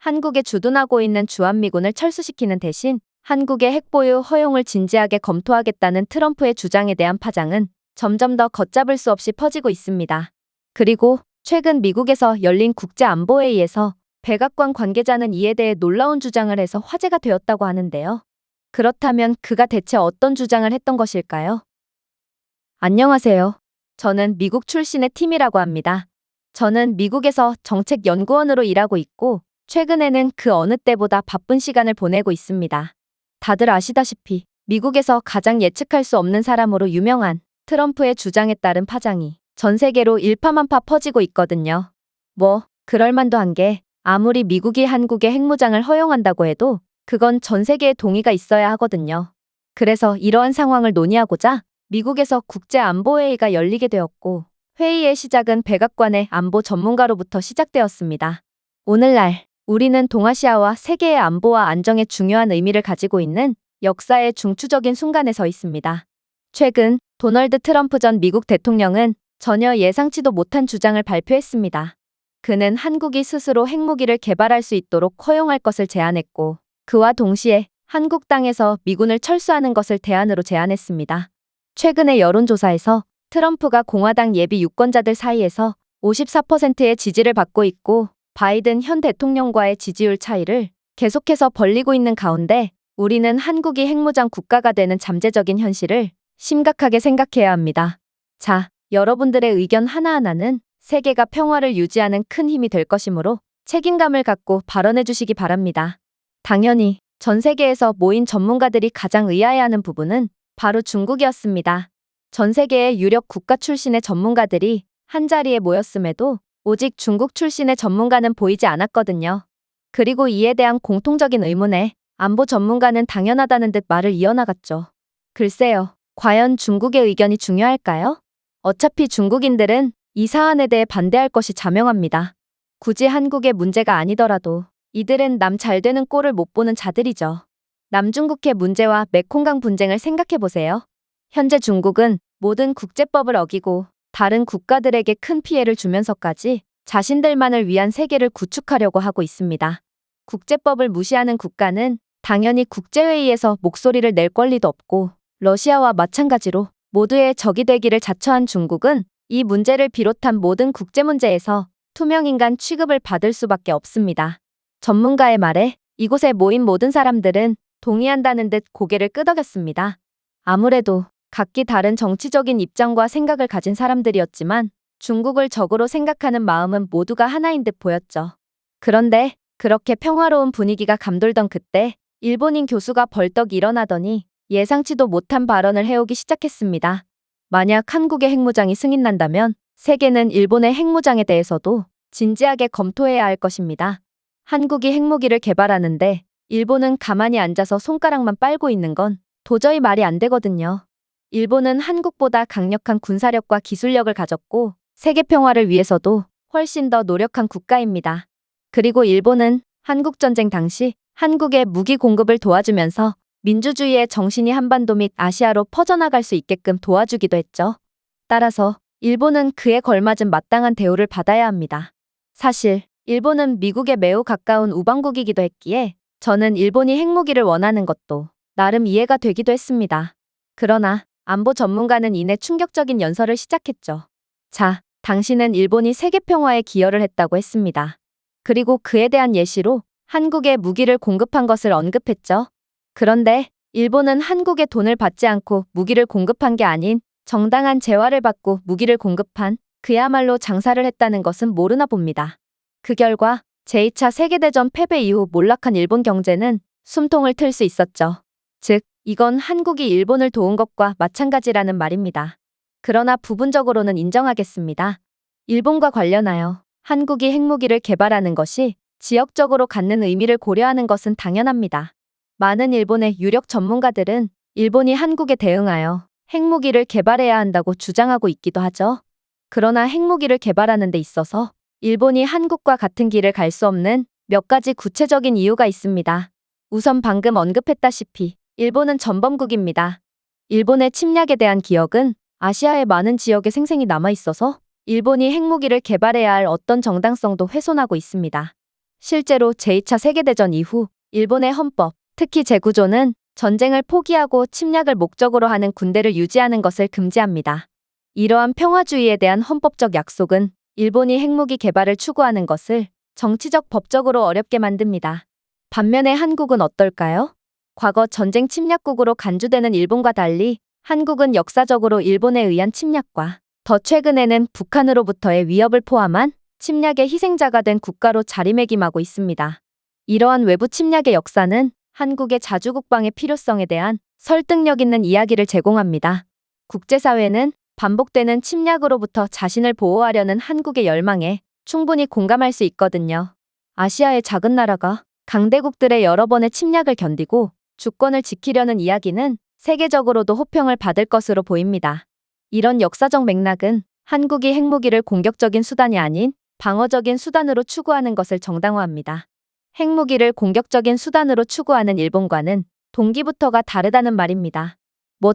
한국에 주둔하고 있는 주한미군을 철수시키는 대신 한국의 핵보유 허용을 진지하게 검토하겠다는 트럼프의 주장에 대한 파장은 점점 더 걷잡을 수 없이 퍼지고 있습니다. 그리고 최근 미국에서 열린 국제안보회의에서 백악관 관계자는 이에 대해 놀라운 주장을 해서 화제가 되었다고 하는데요. 그렇다면 그가 대체 어떤 주장을 했던 것일까요? 안녕하세요. 저는 미국 출신의 팀이라고 합니다. 저는 미국에서 정책연구원으로 일하고 있고 최근에는 그 어느 때보다 바쁜 시간을 보내고 있습니다. 다들 아시다시피 미국에서 가장 예측할 수 없는 사람으로 유명한 트럼프의 주장에 따른 파장이 전 세계로 일파만파 퍼지고 있거든요. 그럴만도 한 게 아무리 미국이 한국의 핵무장을 허용한다고 해도 그건 전 세계의 동의가 있어야 하거든요. 그래서 이러한 상황을 논의하고자 미국에서 국제안보회의가 열리게 되었고 회의의 시작은 백악관의 안보 전문가로부터 시작되었습니다. 오늘날 우리는 동아시아와 세계의 안보와 안정에 중요한 의미를 가지고 있는 역사의 중추적인 순간에 서 있습니다. 최근 도널드 트럼프 전 미국 대통령은 전혀 예상치도 못한 주장을 발표했습니다. 그는 한국이 스스로 핵무기를 개발할 수 있도록 허용할 것을 제안했고 그와 동시에 한국 땅에서 미군을 철수하는 것을 대안으로 제안했습니다. 최근의 여론조사에서 트럼프가 공화당 예비 유권자들 사이에서 54%의 지지를 받고 있고 바이든 현 대통령과의 지지율 차이를 계속해서 벌리고 있는 가운데 우리는 한국이 핵무장 국가가 되는 잠재적인 현실을 심각하게 생각해야 합니다. 자, 여러분들의 의견 하나하나는 세계가 평화를 유지하는 큰 힘이 될 것이므로 책임감을 갖고 발언해 주시기 바랍니다. 당연히 전 세계에서 모인 전문가들이 가장 의아해하는 부분은 바로 중국이었습니다. 전 세계의 유력 국가 출신의 전문가들이 한자리에 모였음에도 오직 중국 출신의 전문가는 보이지 않았거든요. 그리고 이에 대한 공통적인 의문에 안보 전문가는 당연하다는 듯 말을 이어나갔죠. 글쎄요, 과연 중국의 의견이 중요할까요? 어차피 중국인들은 이 사안에 대해 반대할 것이 자명합니다. 굳이 한국의 문제가 아니더라도 이들은 남 잘 되는 꼴을 못 보는 자들이죠. 남중국해 문제와 메콩강 분쟁을 생각해보세요. 현재 중국은 모든 국제법을 어기고 다른 국가들에게 큰 피해를 주면서까지 자신들만을 위한 세계를 구축하려고 하고 있습니다. 국제법을 무시하는 국가는 당연히 국제회의에서 목소리를 낼 권리도 없고 러시아와 마찬가지로 모두의 적이 되기를 자처한 중국은 이 문제를 비롯한 모든 국제 문제에서 투명인간 취급을 받을 수밖에 없습니다. 전문가의 말에 이곳에 모인 모든 사람들은 동의한다는 듯 고개를 끄덕였습니다. 아무래도 각기 다른 정치적인 입장과 생각을 가진 사람들이었지만 중국을 적으로 생각하는 마음은 모두가 하나인 듯 보였죠. 그런데 그렇게 평화로운 분위기가 감돌던 그때 일본인 교수가 벌떡 일어나더니 예상치도 못한 발언을 해오기 시작했습니다. 만약 한국의 핵무장이 승인난다면 세계는 일본의 핵무장에 대해서도 진지하게 검토해야 할 것입니다. 한국이 핵무기를 개발하는데 일본은 가만히 앉아서 손가락만 빨고 있는 건 도저히 말이 안 되거든요. 일본은 한국보다 강력한 군사력과 기술력을 가졌고 세계 평화를 위해서도 훨씬 더 노력한 국가입니다. 그리고 일본은 한국전쟁 당시 한국의 무기 공급을 도와주면서 민주주의의 정신이 한반도 및 아시아로 퍼져나갈 수 있게끔 도와주기도 했죠. 따라서 일본은 그에 걸맞은 마땅한 대우를 받아야 합니다. 사실 일본은 미국에 매우 가까운 우방국이기도 했기에 저는 일본이 핵무기를 원하는 것도 나름 이해가 되기도 했습니다. 그러나 안보 전문가는 이내 충격적인 연설을 시작했죠. 자, 당신은 일본이 세계 평화에 기여를 했다고 했습니다. 그리고 그에 대한 예시로 한국에 무기를 공급한 것을 언급했죠. 그런데 일본은 한국에 돈을 받지 않고 무기를 공급한 게 아닌 정당한 재화를 받고 무기를 공급한 그야말로 장사를 했다는 것은 모르나 봅니다. 그 결과 제2차 세계대전 패배 이후 몰락한 일본 경제는 숨통을 틀 수 있었죠. 즉, 이건 한국이 일본을 도운 것과 마찬가지라는 말입니다. 그러나 부분적으로는 인정하겠습니다. 일본과 관련하여 한국이 핵무기를 개발하는 것이 지역적으로 갖는 의미를 고려하는 것은 당연합니다. 많은 일본의 유력 전문가들은 일본이 한국에 대응하여 핵무기를 개발해야 한다고 주장하고 있기도 하죠. 그러나 핵무기를 개발하는 데 있어서 일본이 한국과 같은 길을 갈 수 없는 몇 가지 구체적인 이유가 있습니다. 우선 방금 언급했다시피 일본은 전범국입니다. 일본의 침략에 대한 기억은 아시아의 많은 지역에 생생히 남아있어서 일본이 핵무기를 개발해야 할 어떤 정당성도 훼손하고 있습니다. 실제로 제2차 세계대전 이후 일본의 헌법, 특히 제구조는 전쟁을 포기하고 침략을 목적으로 하는 군대를 유지하는 것을 금지합니다. 이러한 평화주의에 대한 헌법적 약속은 일본이 핵무기 개발을 추구하는 것을 정치적 법적으로 어렵게 만듭니다. 반면에 한국은 어떨까요? 과거 전쟁 침략국으로 간주되는 일본과 달리 한국은 역사적으로 일본에 의한 침략과 더 최근에는 북한으로부터의 위협을 포함한 침략의 희생자가 된 국가로 자리매김하고 있습니다. 이러한 외부 침략의 역사는 한국의 자주국방의 필요성에 대한 설득력 있는 이야기를 제공합니다. 국제사회는 반복되는 침략으로부터 자신을 보호하려는 한국의 열망에 충분히 공감할 수 있거든요. 아시아의 작은 나라가 강대국들의 여러 번의 침략을 견디고 주권을 지키려는 이야기는 세계적으로도 호평을 받을 것으로 보입니다. 이런 역사적 맥락은 한국이 핵무기를 공격적인 수단이 아닌 방어적인 수단으로 추구하는 것을 정당화합니다. 핵무기를 공격적인 수단으로 추구하는 일본과는 동기부터가 다르다는 말입니다.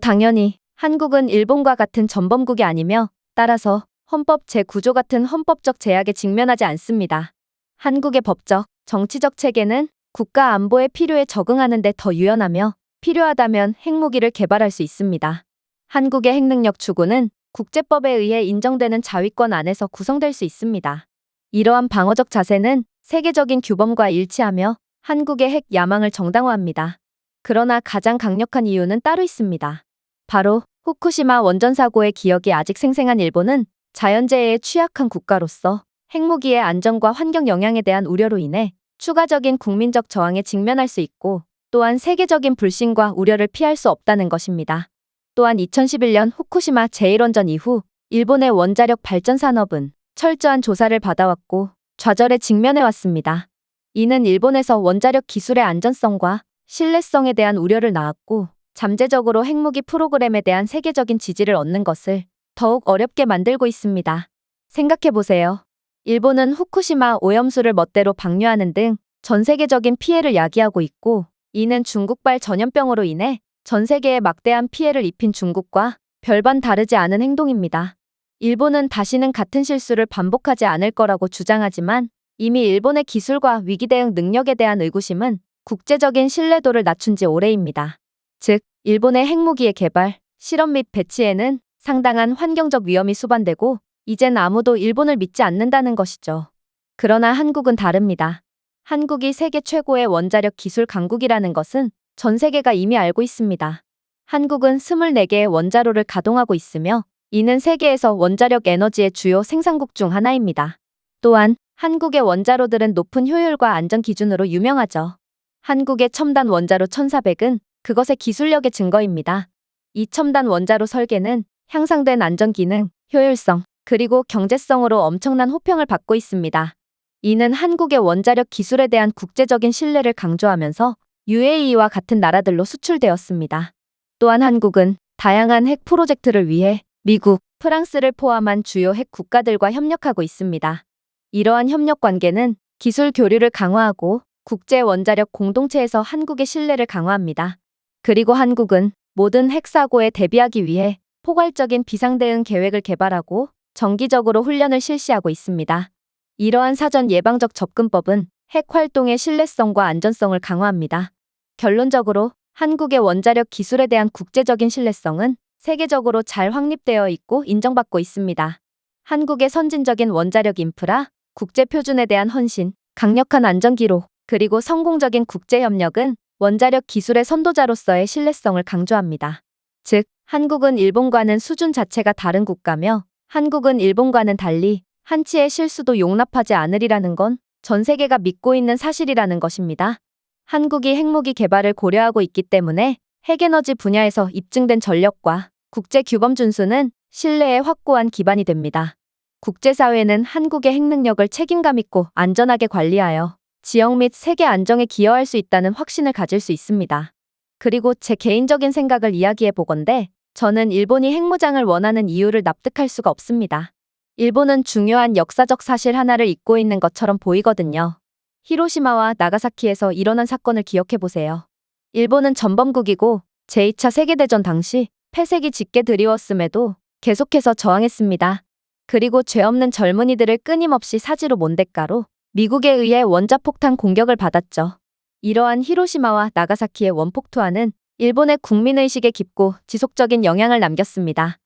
당연히 한국은 일본과 같은 전범국이 아니며 따라서 헌법 제9조 같은 헌법적 제약에 직면하지 않습니다. 한국의 법적, 정치적 체계는 국가 안보의 필요에 적응하는 데 더 유연하며 필요하다면 핵무기를 개발할 수 있습니다. 한국의 핵능력 추구는 국제법에 의해 인정되는 자위권 안에서 구성될 수 있습니다. 이러한 방어적 자세는 세계적인 규범과 일치하며 한국의 핵 야망을 정당화합니다. 그러나 가장 강력한 이유는 따로 있습니다. 바로 후쿠시마 원전 사고의 기억이 아직 생생한 일본은 자연재해에 취약한 국가로서 핵무기의 안전과 환경 영향에 대한 우려로 인해 추가적인 국민적 저항에 직면할 수 있고 또한 세계적인 불신과 우려를 피할 수 없다는 것입니다. 또한 2011년 후쿠시마 제1원전 이후 일본의 원자력 발전 산업은 철저한 조사를 받아왔고 좌절에 직면해왔습니다. 이는 일본에서 원자력 기술의 안전성과 신뢰성에 대한 우려를 낳았고 잠재적으로 핵무기 프로그램에 대한 세계적인 지지를 얻는 것을 더욱 어렵게 만들고 있습니다. 생각해보세요. 일본은 후쿠시마 오염수를 멋대로 방류하는 등 전 세계적인 피해를 야기하고 있고 이는 중국발 전염병으로 인해 전 세계에 막대한 피해를 입힌 중국과 별반 다르지 않은 행동입니다. 일본은 다시는 같은 실수를 반복하지 않을 거라고 주장하지만 이미 일본의 기술과 위기 대응 능력에 대한 의구심은 국제적인 신뢰도를 낮춘 지 오래입니다. 즉, 일본의 핵무기의 개발, 실험 및 배치에는 상당한 환경적 위험이 수반되고 이젠 아무도 일본을 믿지 않는다는 것이죠. 그러나 한국은 다릅니다. 한국이 세계 최고의 원자력 기술 강국이라는 것은 전 세계가 이미 알고 있습니다. 한국은 24개의 원자로를 가동하고 있으며 이는 세계에서 원자력 에너지의 주요 생산국 중 하나입니다. 또한 한국의 원자로들은 높은 효율과 안전 기준으로 유명하죠. 한국의 첨단 원자로 1400은 그것의 기술력의 증거입니다. 이 첨단 원자로 설계는 향상된 안전 기능, 효율성, 그리고 경제성으로 엄청난 호평을 받고 있습니다. 이는 한국의 원자력 기술에 대한 국제적인 신뢰를 강조하면서 UAE와 같은 나라들로 수출되었습니다. 또한 한국은 다양한 핵 프로젝트를 위해 미국, 프랑스를 포함한 주요 핵 국가들과 협력하고 있습니다. 이러한 협력 관계는 기술 교류를 강화하고 국제 원자력 공동체에서 한국의 신뢰를 강화합니다. 그리고 한국은 모든 핵 사고에 대비하기 위해 포괄적인 비상대응 계획을 개발하고 정기적으로 훈련을 실시하고 있습니다. 이러한 사전 예방적 접근법은 핵 활동의 신뢰성과 안전성을 강화합니다. 결론적으로 한국의 원자력 기술에 대한 국제적인 신뢰성은 세계적으로 잘 확립되어 있고 인정받고 있습니다. 한국의 선진적인 원자력 인프라, 국제 표준에 대한 헌신, 강력한 안전 기록, 그리고 성공적인 국제협력은 원자력 기술의 선도자로서의 신뢰성을 강조합니다. 즉, 한국은 일본과는 수준 자체가 다른 국가며 한국은 일본과는 달리 한치의 실수도 용납하지 않으리라는 건 전 세계가 믿고 있는 사실이라는 것입니다. 한국이 핵무기 개발을 고려하고 있기 때문에 핵에너지 분야에서 입증된 전력과 국제 규범 준수는 신뢰의 확고한 기반이 됩니다. 국제사회는 한국의 핵능력을 책임감 있고 안전하게 관리하여 지역 및 세계 안정에 기여할 수 있다는 확신을 가질 수 있습니다. 그리고 제 개인적인 생각을 이야기해 보건대 저는 일본이 핵무장을 원하는 이유를 납득할 수가 없습니다. 일본은 중요한 역사적 사실 하나를 잊고 있는 것처럼 보이거든요. 히로시마와 나가사키에서 일어난 사건을 기억해 보세요. 일본은 전범국이고 제2차 세계대전 당시 폐색이 짙게 드리웠음에도 계속해서 저항했습니다. 그리고 죄 없는 젊은이들을 끊임없이 사지로 몬대가로 미국에 의해 원자폭탄 공격을 받았죠. 이러한 히로시마와 나가사키의 원폭투하는 일본의 국민의식에 깊고 지속적인 영향을 남겼습니다.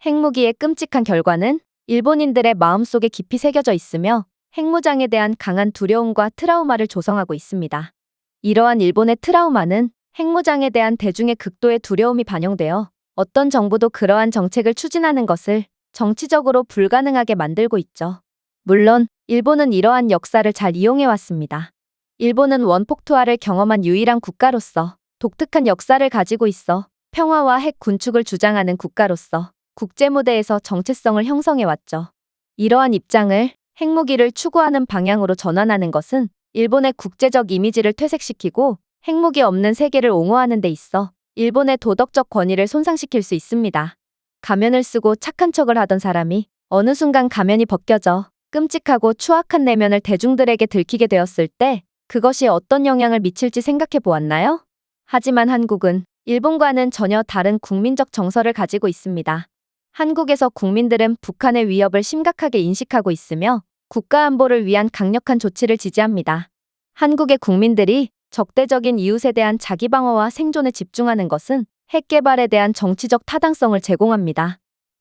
핵무기의 끔찍한 결과는 일본인들의 마음속에 깊이 새겨져 있으며 핵무장에 대한 강한 두려움과 트라우마를 조성하고 있습니다. 이러한 일본의 트라우마는 핵무장에 대한 대중의 극도의 두려움이 반영되어 어떤 정부도 그러한 정책을 추진하는 것을 정치적으로 불가능하게 만들고 있죠. 물론 일본은 이러한 역사를 잘 이용해왔습니다. 일본은 원폭투하를 경험한 유일한 국가로서 독특한 역사를 가지고 있어 평화와 핵 군축을 주장하는 국가로서 국제무대에서 정체성을 형성해왔죠. 이러한 입장을 핵무기를 추구하는 방향으로 전환하는 것은 일본의 국제적 이미지를 퇴색시키고 핵무기 없는 세계를 옹호하는 데 있어 일본의 도덕적 권위를 손상시킬 수 있습니다. 가면을 쓰고 착한 척을 하던 사람이 어느 순간 가면이 벗겨져 끔찍하고 추악한 내면을 대중들에게 들키게 되었을 때 그것이 어떤 영향을 미칠지 생각해 보았나요? 하지만 한국은 일본과는 전혀 다른 국민적 정서를 가지고 있습니다. 한국에서 국민들은 북한의 위협을 심각하게 인식하고 있으며 국가 안보를 위한 강력한 조치를 지지합니다. 한국의 국민들이 적대적인 이웃에 대한 자기 방어와 생존에 집중하는 것은 핵 개발에 대한 정치적 타당성을 제공합니다.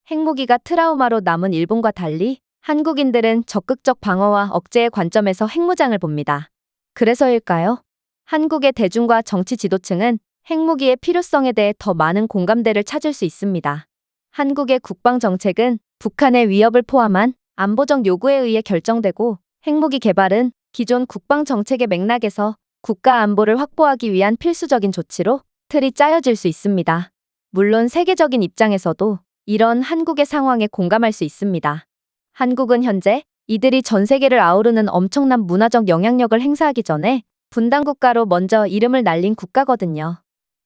핵무기가 트라우마로 남은 일본과 달리 한국인들은 적극적 방어와 억제의 관점에서 핵무장을 봅니다. 그래서일까요? 한국의 대중과 정치 지도층은 핵무기의 필요성에 대해 더 많은 공감대를 찾을 수 있습니다. 한국의 국방정책은 북한의 위협을 포함한 안보적 요구에 의해 결정되고 핵무기 개발은 기존 국방정책의 맥락에서 국가 안보를 확보하기 위한 필수적인 조치로 틀이 짜여질 수 있습니다. 물론 세계적인 입장에서도 이런 한국의 상황에 공감할 수 있습니다. 한국은 현재 이들이 전 세계를 아우르는 엄청난 문화적 영향력을 행사하기 전에 분단국가로 먼저 이름을 날린 국가거든요.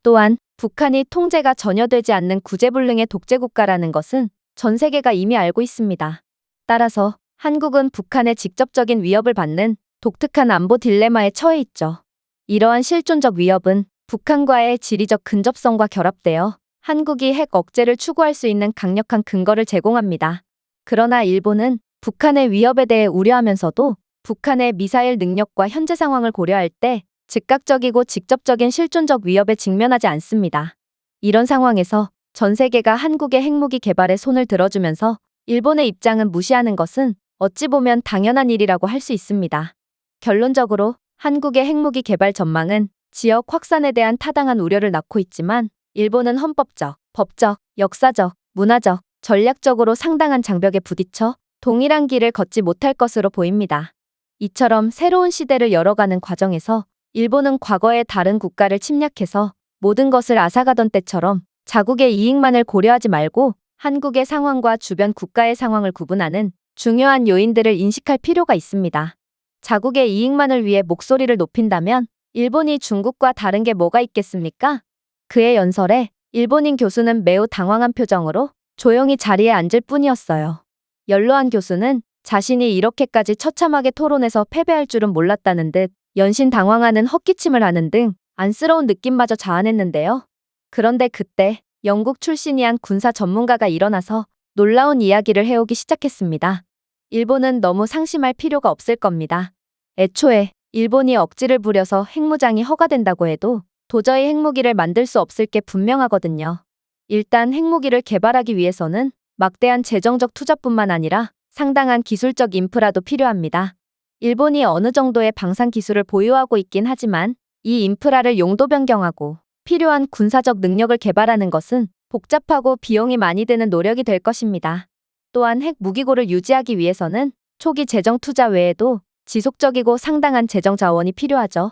또한 북한이 통제가 전혀 되지 않는 구제불능의 독재국가라는 것은 전 세계가 이미 알고 있습니다. 따라서 한국은 북한의 직접적인 위협을 받는 독특한 안보 딜레마에 처해 있죠. 이러한 실존적 위협은 북한과의 지리적 근접성과 결합되어 한국이 핵 억제를 추구할 수 있는 강력한 근거를 제공합니다. 그러나 일본은 북한의 위협에 대해 우려하면서도 북한의 미사일 능력과 현재 상황을 고려할 때 즉각적이고 직접적인 실존적 위협에 직면하지 않습니다. 이런 상황에서 전 세계가 한국의 핵무기 개발에 손을 들어주면서 일본의 입장은 무시하는 것은 어찌 보면 당연한 일이라고 할 수 있습니다. 결론적으로 한국의 핵무기 개발 전망은 지역 확산에 대한 타당한 우려를 낳고 있지만 일본은 헌법적, 법적, 역사적, 문화적, 전략적으로 상당한 장벽에 부딪혀 동일한 길을 걷지 못할 것으로 보입니다. 이처럼 새로운 시대를 열어가는 과정에서 일본은 과거의 다른 국가를 침략해서 모든 것을 앗아가던 때처럼 자국의 이익만을 고려하지 말고 한국의 상황과 주변 국가의 상황을 구분하는 중요한 요인들을 인식할 필요가 있습니다. 자국의 이익만을 위해 목소리를 높인다면 일본이 중국과 다른 게 뭐가 있겠습니까? 그의 연설에 일본인 교수는 매우 당황한 표정으로 조용히 자리에 앉을 뿐이었어요. 연로한 교수는 자신이 이렇게까지 처참하게 토론해서 패배할 줄은 몰랐다는 듯 연신당황하는 헛기침을 하는 등 안쓰러운 느낌마저 자아냈는데요. 그런데 그때 영국 출신이 한 군사 전문가가 일어나서 놀라운 이야기를 해오기 시작했습니다. 일본은 너무 상심할 필요가 없을 겁니다. 애초에 일본이 억지를 부려서 핵무장이 허가된다고 해도 도저히 핵무기를 만들 수 없을 게 분명하거든요. 일단 핵무기를 개발하기 위해서는 막대한 재정적 투자뿐만 아니라 상당한 기술적 인프라도 필요합니다. 일본이 어느 정도의 방산 기술을 보유하고 있긴 하지만 이 인프라를 용도 변경하고 필요한 군사적 능력을 개발하는 것은 복잡하고 비용이 많이 드는 노력이 될 것입니다. 또한 핵 무기고를 유지하기 위해서는 초기 재정 투자 외에도 지속적이고 상당한 재정 자원이 필요하죠.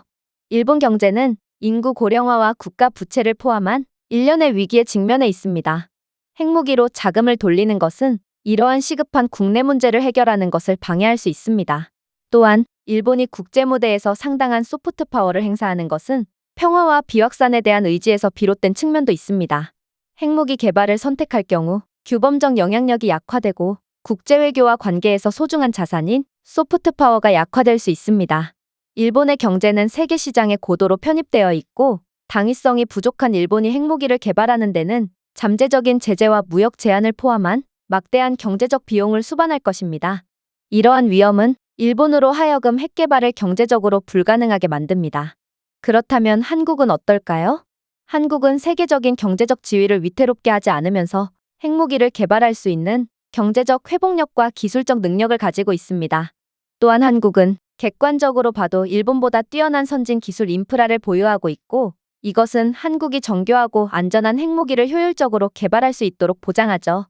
일본 경제는 인구 고령화와 국가 부채를 포함한 일련의 위기에 직면해 있습니다. 핵무기로 자금을 돌리는 것은 이러한 시급한 국내 문제를 해결하는 것을 방해할 수 있습니다. 또한 일본이 국제무대에서 상당한 소프트 파워를 행사하는 것은 평화와 비확산에 대한 의지에서 비롯된 측면도 있습니다. 핵무기 개발을 선택할 경우 규범적 영향력이 약화되고 국제외교와 관계에서 소중한 자산인 소프트 파워가 약화될 수 있습니다. 일본의 경제는 세계 시장에 고도로 편입되어 있고 당위성이 부족한 일본이 핵무기를 개발하는 데는 잠재적인 제재와 무역 제한을 포함한 막대한 경제적 비용을 수반할 것입니다. 이러한 위험은 일본으로 하여금 핵 개발을 경제적으로 불가능하게 만듭니다. 그렇다면 한국은 어떨까요? 한국은 세계적인 경제적 지위를 위태롭게 하지 않으면서 핵무기를 개발할 수 있는 경제적 회복력과 기술적 능력을 가지고 있습니다. 또한 한국은 객관적으로 봐도 일본보다 뛰어난 선진 기술 인프라를 보유하고 있고, 이것은 한국이 정교하고 안전한 핵무기를 효율적으로 개발할 수 있도록 보장하죠.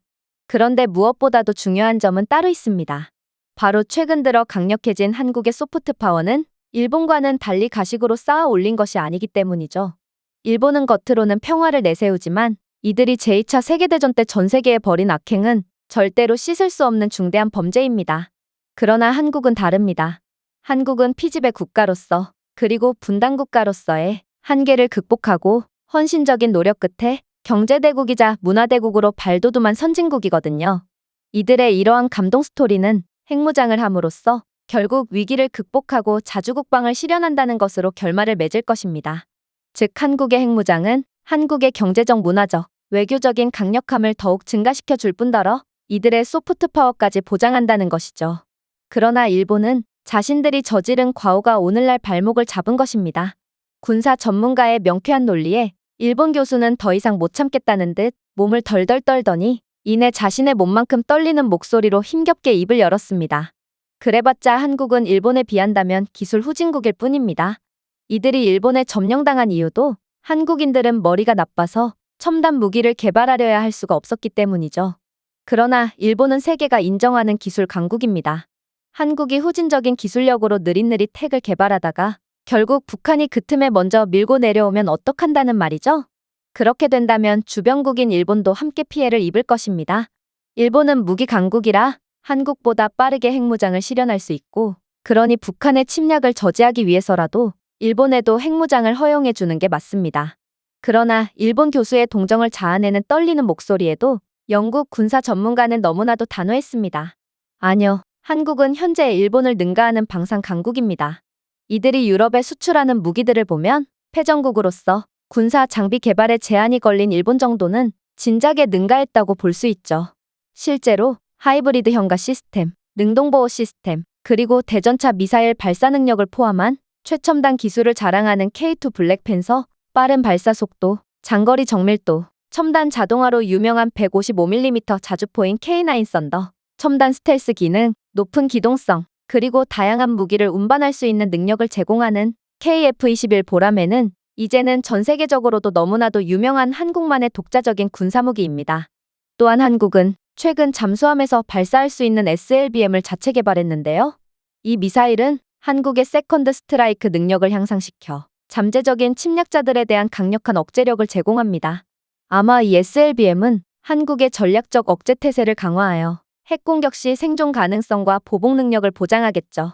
그런데 무엇보다도 중요한 점은 따로 있습니다. 바로 최근 들어 강력해진 한국의 소프트 파워는 일본과는 달리 가식으로 쌓아 올린 것이 아니기 때문이죠. 일본은 겉으로는 평화를 내세우지만 이들이 제2차 세계대전 때 전 세계에 벌인 악행은 절대로 씻을 수 없는 중대한 범죄입니다. 그러나 한국은 다릅니다. 한국은 피지배 국가로서 그리고 분단 국가로서의 한계를 극복하고 헌신적인 노력 끝에 경제대국이자 문화대국으로 발돋움한 선진국이거든요. 이들의 이러한 감동 스토리는 핵무장을 함으로써 결국 위기를 극복하고 자주국방을 실현한다는 것으로 결말을 맺을 것입니다. 즉 한국의 핵무장은 한국의 경제적, 문화적, 외교적인 강력함을 더욱 증가시켜 줄 뿐더러 이들의 소프트 파워까지 보장한다는 것이죠. 그러나 일본은 자신들이 저지른 과오가 오늘날 발목을 잡은 것입니다. 군사 전문가의 명쾌한 논리에 일본 교수는 더 이상 못 참겠다는 듯 몸을 덜덜 떨더니 이내 자신의 몸만큼 떨리는 목소리로 힘겹게 입을 열었습니다. 그래봤자 한국은 일본에 비한다면 기술 후진국일 뿐입니다. 이들이 일본에 점령당한 이유도 한국인들은 머리가 나빠서 첨단 무기를 개발하려야 할 수가 없었기 때문이죠. 그러나 일본은 세계가 인정하는 기술 강국입니다. 한국이 후진적인 기술력으로 느릿느릿 핵을 개발하다가 결국 북한이 그 틈에 먼저 밀고 내려오면 어떡한다는 말이죠? 그렇게 된다면 주변국인 일본도 함께 피해를 입을 것입니다. 일본은 무기 강국이라 한국보다 빠르게 핵무장을 실현할 수 있고, 그러니 북한의 침략을 저지하기 위해서라도 일본에도 핵무장을 허용해 주는 게 맞습니다. 그러나 일본 교수의 동정을 자아내는 떨리는 목소리에도 영국 군사 전문가는 너무나도 단호했습니다. 아니요, 한국은 현재 일본을 능가하는 방산 강국입니다. 이들이 유럽에 수출하는 무기들을 보면 패전국으로서 군사 장비 개발에 제한이 걸린 일본 정도는 진작에 능가했다고 볼 수 있죠. 실제로 하이브리드 현가 시스템, 능동보호 시스템, 그리고 대전차 미사일 발사 능력을 포함한 최첨단 기술을 자랑하는 K2 블랙팬서, 빠른 발사 속도, 장거리 정밀도, 첨단 자동화로 유명한 155mm 자주포인 K9 썬더, 첨단 스텔스 기능, 높은 기동성, 그리고 다양한 무기를 운반할 수 있는 능력을 제공하는 KF-21 보라매는 이제는 전 세계적으로도 너무나도 유명한 한국만의 독자적인 군사무기입니다. 또한 한국은 최근 잠수함에서 발사할 수 있는 SLBM을 자체 개발했는데요. 이 미사일은 한국의 세컨드 스트라이크 능력을 향상시켜 잠재적인 침략자들에 대한 강력한 억제력을 제공합니다. 아마 이 SLBM은 한국의 전략적 억제 태세를 강화하여 핵공격 시 생존 가능성과 보복 능력을 보장하겠죠.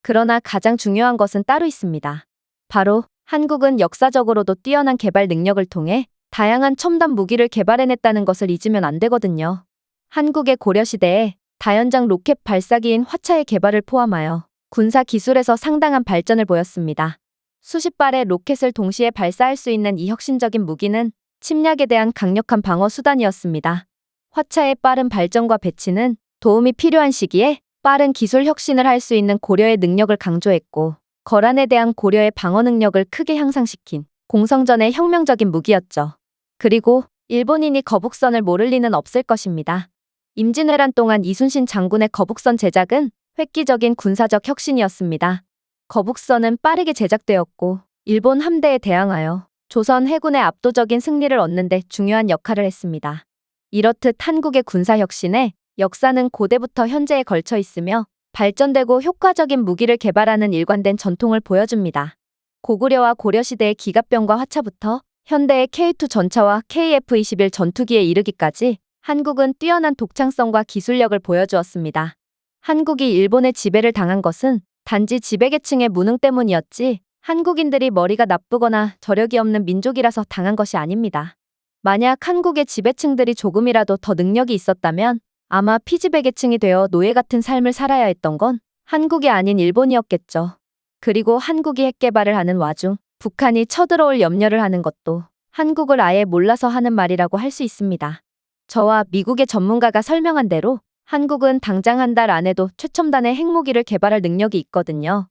그러나 가장 중요한 것은 따로 있습니다. 바로 한국은 역사적으로도 뛰어난 개발 능력을 통해 다양한 첨단 무기를 개발해냈다는 것을 잊으면 안 되거든요. 한국의 고려시대에 다연장 로켓 발사기인 화차의 개발을 포함하여 군사 기술에서 상당한 발전을 보였습니다. 수십 발의 로켓을 동시에 발사할 수 있는 이 혁신적인 무기는 침략에 대한 강력한 방어 수단이었습니다. 화차의 빠른 발전과 배치는 도움이 필요한 시기에 빠른 기술 혁신을 할 수 있는 고려의 능력을 강조했고, 거란에 대한 고려의 방어 능력을 크게 향상시킨 공성전의 혁명적인 무기였죠. 그리고 일본인이 거북선을 모를 리는 없을 것입니다. 임진왜란 동안 이순신 장군의 거북선 제작은 획기적인 군사적 혁신이었습니다. 거북선은 빠르게 제작되었고 일본 함대에 대항하여 조선 해군의 압도적인 승리를 얻는 데 중요한 역할을 했습니다. 이렇듯 한국의 군사혁신에 역사는 고대부터 현재에 걸쳐 있으며 발전되고 효과적인 무기를 개발하는 일관된 전통을 보여줍니다. 고구려와 고려시대의 기갑병과 화차부터 현대의 K2 전차와 KF-21 전투기에 이르기까지 한국은 뛰어난 독창성과 기술력을 보여주었습니다. 한국이 일본의 지배를 당한 것은 단지 지배계층의 무능 때문이었지 한국인들이 머리가 나쁘거나 저력이 없는 민족이라서 당한 것이 아닙니다. 만약 한국의 지배층들이 조금이라도 더 능력이 있었다면 아마 피지배계층이 되어 노예 같은 삶을 살아야 했던 건 한국이 아닌 일본이었겠죠. 그리고 한국이 핵개발을 하는 와중 북한이 쳐들어올 염려를 하는 것도 한국을 아예 몰라서 하는 말이라고 할 수 있습니다. 저와 미국의 전문가가 설명한 대로 한국은 당장 한 달 안에도 최첨단의 핵무기를 개발할 능력이 있거든요.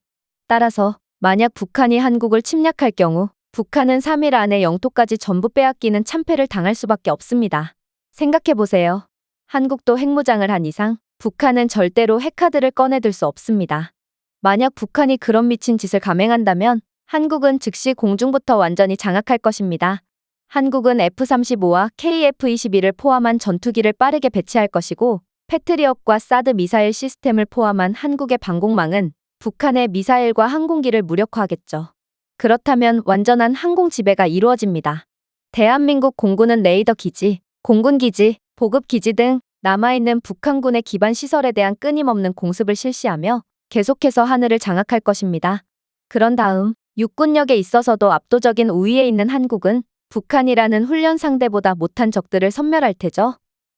따라서 만약 북한이 한국을 침략할 경우 북한은 3일 안에 영토까지 전부 빼앗기는 참패를 당할 수밖에 없습니다. 생각해보세요. 한국도 핵무장을 한 이상 북한은 절대로 핵카드를 꺼내들 수 없습니다. 만약 북한이 그런 미친 짓을 감행한다면 한국은 즉시 공중부터 완전히 장악할 것입니다. 한국은 F-35와 KF-21을 포함한 전투기를 빠르게 배치할 것이고 패트리엇과 사드 미사일 시스템을 포함한 한국의 방공망은 북한의 미사일과 항공기를 무력화하겠죠. 그렇다면 완전한 항공 지배가 이루어집니다. 대한민국 공군은 레이더 기지, 공군 기지, 보급 기지 등 남아있는 북한군의 기반 시설에 대한 끊임없는 공습을 실시하며 계속해서 하늘을 장악할 것입니다. 그런 다음 육군력에 있어서도 압도적인 우위에 있는 한국은 북한이라는 훈련 상대보다 못한 적들을 섬멸할 테죠.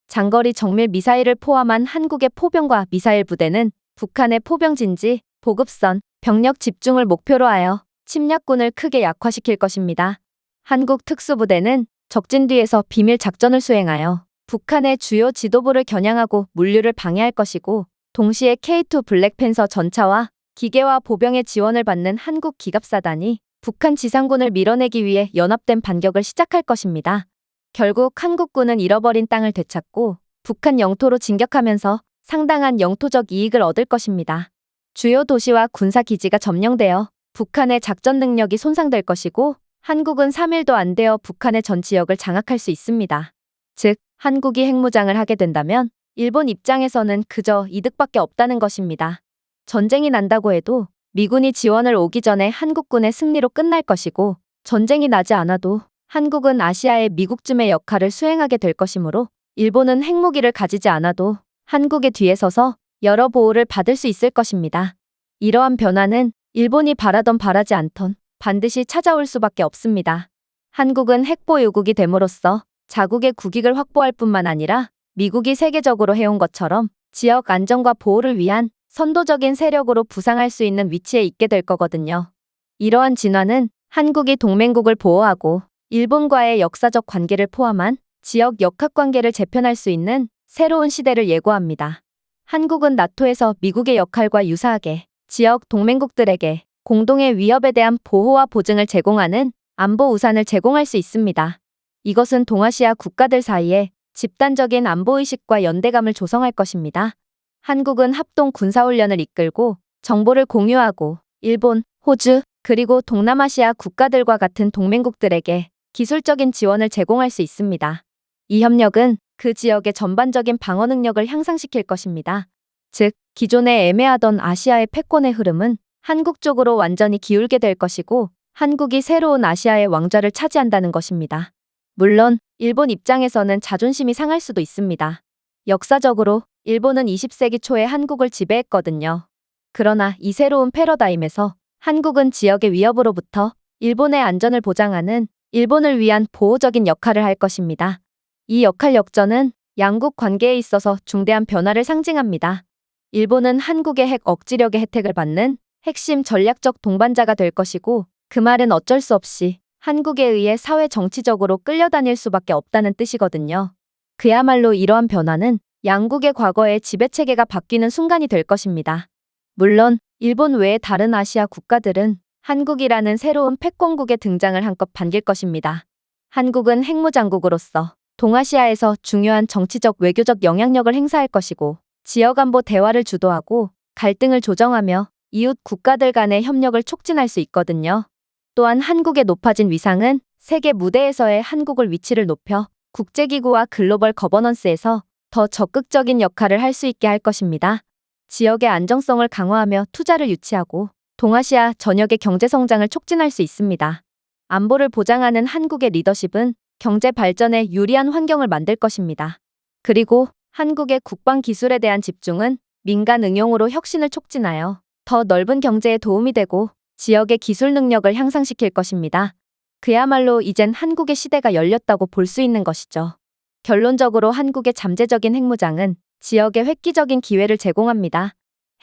장거리 정밀 미사일을 포함한 한국의 포병과 미사일 부대는 북한의 포병 진지, 보급선, 병력 집중을 목표로 하여 침략군을 크게 약화시킬 것입니다. 한국 특수부대는 적진 뒤에서 비밀 작전을 수행하여 북한의 주요 지도부를 겨냥하고 물류를 방해할 것이고 동시에 K2 블랙팬서 전차와 기계와 보병의 지원을 받는 한국 기갑사단이 북한 지상군을 밀어내기 위해 연합된 반격을 시작할 것입니다. 결국 한국군은 잃어버린 땅을 되찾고 북한 영토로 진격하면서 상당한 영토적 이익을 얻을 것입니다. 주요 도시와 군사기지가 점령되어 북한의 작전 능력이 손상될 것이고 한국은 3일도 안 되어 북한의 전 지역을 장악할 수 있습니다. 즉, 한국이 핵무장을 하게 된다면 일본 입장에서는 그저 이득밖에 없다는 것입니다. 전쟁이 난다고 해도 미군이 지원을 오기 전에 한국군의 승리로 끝날 것이고 전쟁이 나지 않아도 한국은 아시아의 미국쯤의 역할을 수행하게 될 것이므로 일본은 핵무기를 가지지 않아도 한국의 뒤에 서서 여러 보호를 받을 수 있을 것입니다. 이러한 변화는 일본이 바라던 바라지 않던 반드시 찾아올 수밖에 없습니다. 한국은 핵보유국이 됨으로써 자국의 국익을 확보할 뿐만 아니라 미국이 세계적으로 해온 것처럼 지역 안정과 보호를 위한 선도적인 세력으로 부상할 수 있는 위치에 있게 될 거거든요. 이러한 진화는 한국이 동맹국을 보호하고 일본과의 역사적 관계를 포함한 지역 역학관계를 재편할 수 있는 새로운 시대를 예고합니다. 한국은 나토에서 미국의 역할과 유사하게 지역 동맹국들에게 공동의 위협에 대한 보호와 보증을 제공하는 안보 우산을 제공할 수 있습니다. 이것은 동아시아 국가들 사이에 집단적인 안보의식과 연대감을 조성할 것입니다. 한국은 합동 군사훈련을 이끌고 정보를 공유하고 일본, 호주, 그리고 동남아시아 국가들과 같은 동맹국들에게 기술적인 지원을 제공할 수 있습니다. 이 협력은 그 지역의 전반적인 방어 능력을 향상시킬 것입니다. 즉, 기존에 애매하던 아시아의 패권의 흐름은 한국 쪽으로 완전히 기울게 될 것이고 한국이 새로운 아시아의 왕좌를 차지한다는 것입니다. 물론 일본 입장에서는 자존심이 상할 수도 있습니다. 역사적으로 일본은 20세기 초에 한국을 지배했거든요. 그러나 이 새로운 패러다임에서 한국은 지역의 위협으로부터 일본의 안전을 보장하는 일본을 위한 보호적인 역할을 할 것입니다. 이 역할 역전은 양국 관계에 있어서 중대한 변화를 상징합니다. 일본은 한국의 핵 억지력의 혜택을 받는 핵심 전략적 동반자가 될 것이고 그 말은 어쩔 수 없이 한국에 의해 사회 정치적으로 끌려다닐 수밖에 없다는 뜻이거든요. 그야말로 이러한 변화는 양국의 과거의 지배체계가 바뀌는 순간이 될 것입니다. 물론 일본 외의 다른 아시아 국가들은 한국이라는 새로운 패권국의 등장을 한껏 반길 것입니다. 한국은 핵무장국으로서 동아시아에서 중요한 정치적 외교적 영향력을 행사할 것이고 지역안보 대화를 주도하고 갈등을 조정하며 이웃 국가들 간의 협력을 촉진할 수 있거든요. 또한 한국의 높아진 위상은 세계 무대에서의 한국을 위치를 높여 국제기구와 글로벌 거버넌스에서 더 적극적인 역할을 할 수 있게 할 것입니다. 지역의 안정성을 강화하며 투자를 유치하고 동아시아 전역의 경제 성장을 촉진할 수 있습니다. 안보를 보장하는 한국의 리더십은 경제 발전에 유리한 환경을 만들 것입니다. 그리고 한국의 국방 기술에 대한 집중은 민간 응용으로 혁신을 촉진하여 더 넓은 경제에 도움이 되고 지역의 기술 능력을 향상시킬 것입니다. 그야말로 이젠 한국의 시대가 열렸다고 볼 수 있는 것이죠. 결론적으로 한국의 잠재적인 핵무장은 지역에 획기적인 기회를 제공합니다.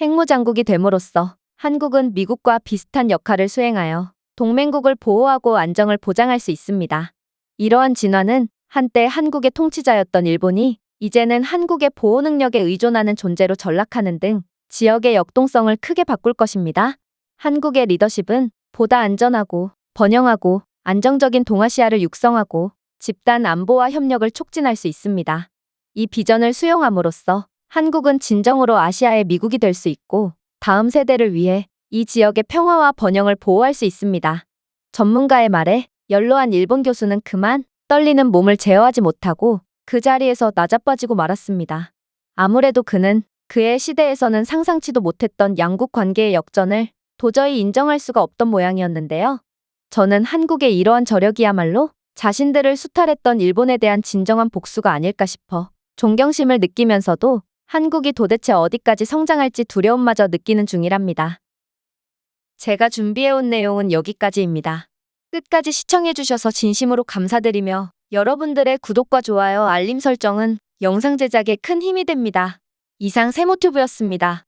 핵무장국이 됨으로써 한국은 미국과 비슷한 역할을 수행하여 동맹국을 보호하고 안정을 보장할 수 있습니다. 이러한 진화는 한때 한국의 통치자였던 일본이 이제는 한국의 보호 능력에 의존하는 존재로 전락하는 등 지역의 역동성을 크게 바꿀 것입니다. 한국의 리더십은 보다 안전하고 번영하고 안정적인 동아시아를 육성하고 집단 안보와 협력을 촉진할 수 있습니다. 이 비전을 수용함으로써 한국은 진정으로 아시아의 미국이 될 수 있고 다음 세대를 위해 이 지역의 평화와 번영을 보호할 수 있습니다. 전문가의 말에 연로한 일본 교수는 그만 떨리는 몸을 제어하지 못하고 그 자리에서 나자빠지고 말았습니다. 아무래도 그는 그의 시대에서는 상상치도 못했던 양국 관계의 역전을 도저히 인정할 수가 없던 모양이었는데요. 저는 한국의 이러한 저력이야말로 자신들을 수탈했던 일본에 대한 진정한 복수가 아닐까 싶어 존경심을 느끼면서도 한국이 도대체 어디까지 성장할지 두려움마저 느끼는 중이랍니다. 제가 준비해온 내용은 여기까지입니다. 끝까지 시청해주셔서 진심으로 감사드리며 여러분들의 구독과 좋아요, 알림 설정은 영상 제작에 큰 힘이 됩니다. 이상 세모튜브였습니다.